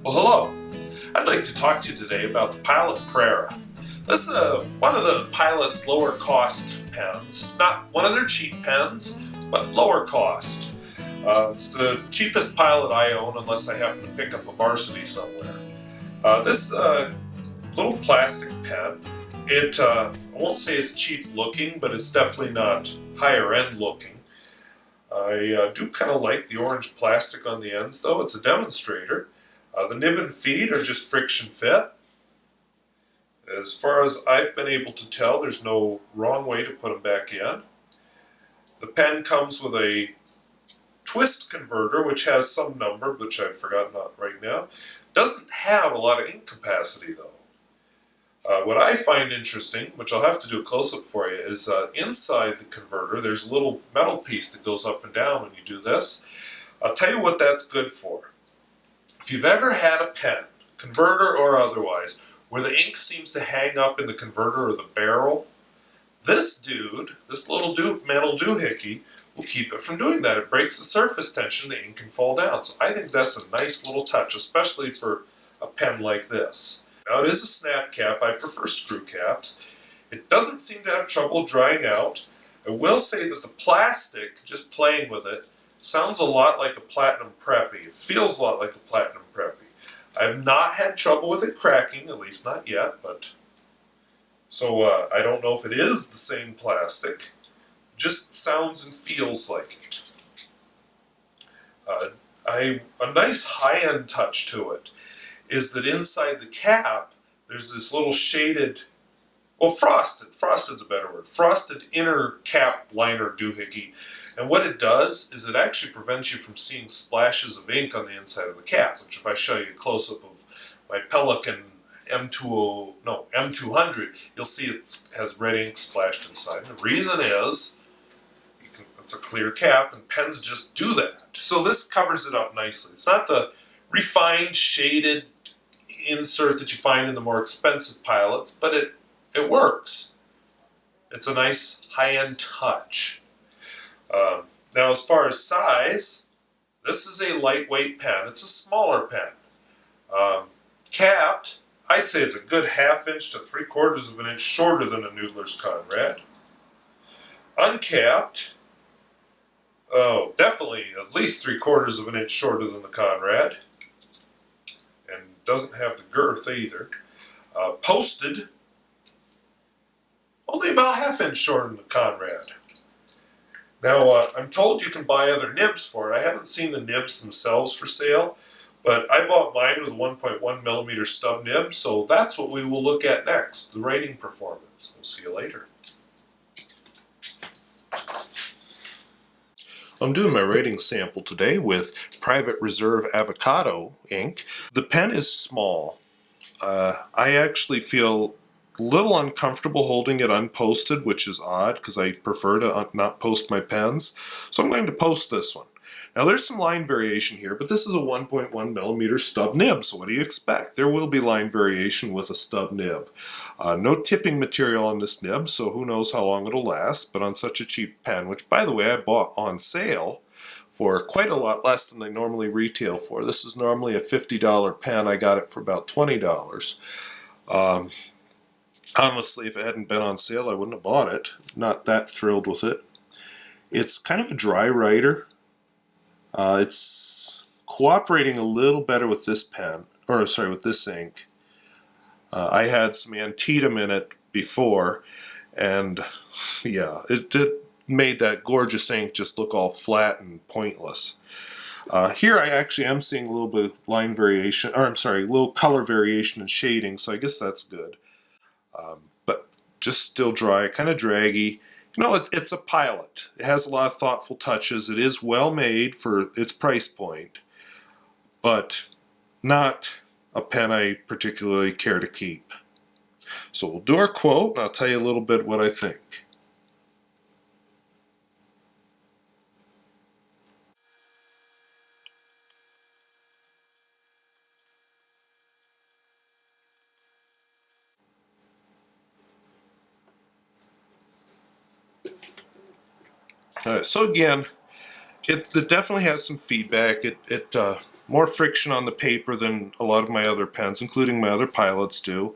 Well, hello. I'd like to talk to you today about the Pilot Prera. This is one of the Pilot's lower cost pens. Not one of their cheap pens, but lower cost. It's the cheapest Pilot I own unless I happen to pick up a varsity somewhere. This little plastic pen, I won't say it's cheap looking, but it's definitely not higher end looking. I do kind of like the orange plastic on the ends though. It's a demonstrator. The nib and feed are just friction fit. As far as I've been able to tell, there's no wrong way to put them back in. The pen comes with a twist converter, which has some number, which I've forgotten right now. Doesn't have a lot of ink capacity though. What I find interesting, which I'll have to do a close-up for you, is inside the converter there's a little metal piece that goes up and down when you do this. I'll tell you what that's good for. If you've ever had a pen, converter or otherwise, where the ink seems to hang up in the converter or the barrel, this little metal doohickey will keep it from doing that. It breaks the surface tension, the ink can fall down. So I think that's a nice little touch, especially for a pen like this. Now it is a snap cap, I prefer screw caps. It doesn't seem to have trouble drying out. I will say that the plastic, just playing with it, sounds a lot like a Platinum Preppy. It feels a lot like a Platinum Preppy. I've not had trouble with it cracking, at least not yet, but so I don't know if it is the same plastic. It just sounds and feels like it. A nice high-end touch to it is that inside the cap there's this little shaded, well, frosted's a better word, frosted inner cap liner doohickey. And what it does is it actually prevents you from seeing splashes of ink on the inside of the cap, which if I show you a close-up of my Pelican M200, you'll see it has red ink splashed inside. And the reason is, it's a clear cap, and pens just do that. So this covers it up nicely. It's not the refined, shaded insert that you find in the more expensive Pilots, but it works. It's a nice high-end touch. Now as far as size, this is a lightweight pen. It's a smaller pen. Capped, I'd say it's a good 1/2 inch to 3/4 of an inch shorter than a Noodler's Conrad. Uncapped, oh, definitely at least 3/4 of an inch shorter than the Conrad. And doesn't have the girth either. Posted, only about 1/2 inch shorter than the Conrad. Now, I'm told you can buy other nibs for it. I haven't seen the nibs themselves for sale, but I bought mine with a 1.1 millimeter stub nib, so that's what we will look at next, the writing performance. We'll see you later. I'm doing my writing sample today with Private Reserve Avocado ink. The pen is small. I actually feel a little uncomfortable holding it unposted, which is odd because I prefer to not post my pens. So I'm going to post this one. Now there's some line variation here, but this is a 1.1 millimeter stub nib, so what do you expect? There will be line variation with a stub nib. No tipping material on this nib, so who knows how long it'll last, but on such a cheap pen, which by the way I bought on sale for quite a lot less than they normally retail for. This is normally a $50 pen. I got it for about $20. Honestly, if it hadn't been on sale, I wouldn't have bought it. Not that thrilled with it. It's kind of a dry writer. It's cooperating a little better with this pen, or sorry, with this ink. I had some Antietam in it before, and yeah, it made that gorgeous ink just look all flat and pointless. Here I actually am seeing a little bit of line variation, or I'm sorry, a little color variation and shading, so I guess that's good. But just still dry, kind of draggy. You know, it's a Pilot. It has a lot of thoughtful touches. It is well made for its price point, but not a pen I particularly care to keep. So we'll do our quote, and I'll tell you a little bit what I think. So again, it definitely has some feedback. It more friction on the paper than a lot of my other pens, including my other Pilots do.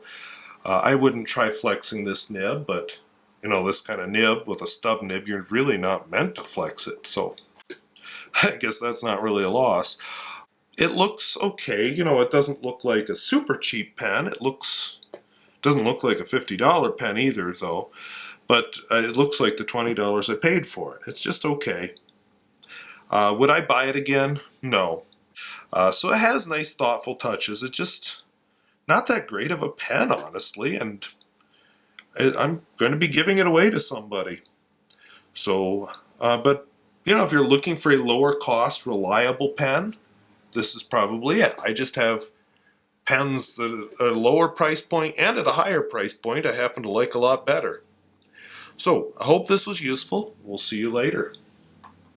I wouldn't try flexing this nib, but this kind of nib with a stub nib, you're really not meant to flex it, so I guess that's not really a loss. It looks okay, it doesn't look like a super cheap pen. Doesn't look like a $50 pen either, though, but it looks like the $20 I paid for it. It's just okay. Would I buy it again? No. So it has nice, thoughtful touches. It's just not that great of a pen, honestly, and I'm going to be giving it away to somebody. So, but, if you're looking for a lower cost, reliable pen, this is probably it. I just have pens that are at a lower price point and at a higher price point I happen to like a lot better. So, I hope this was useful. We'll see you later.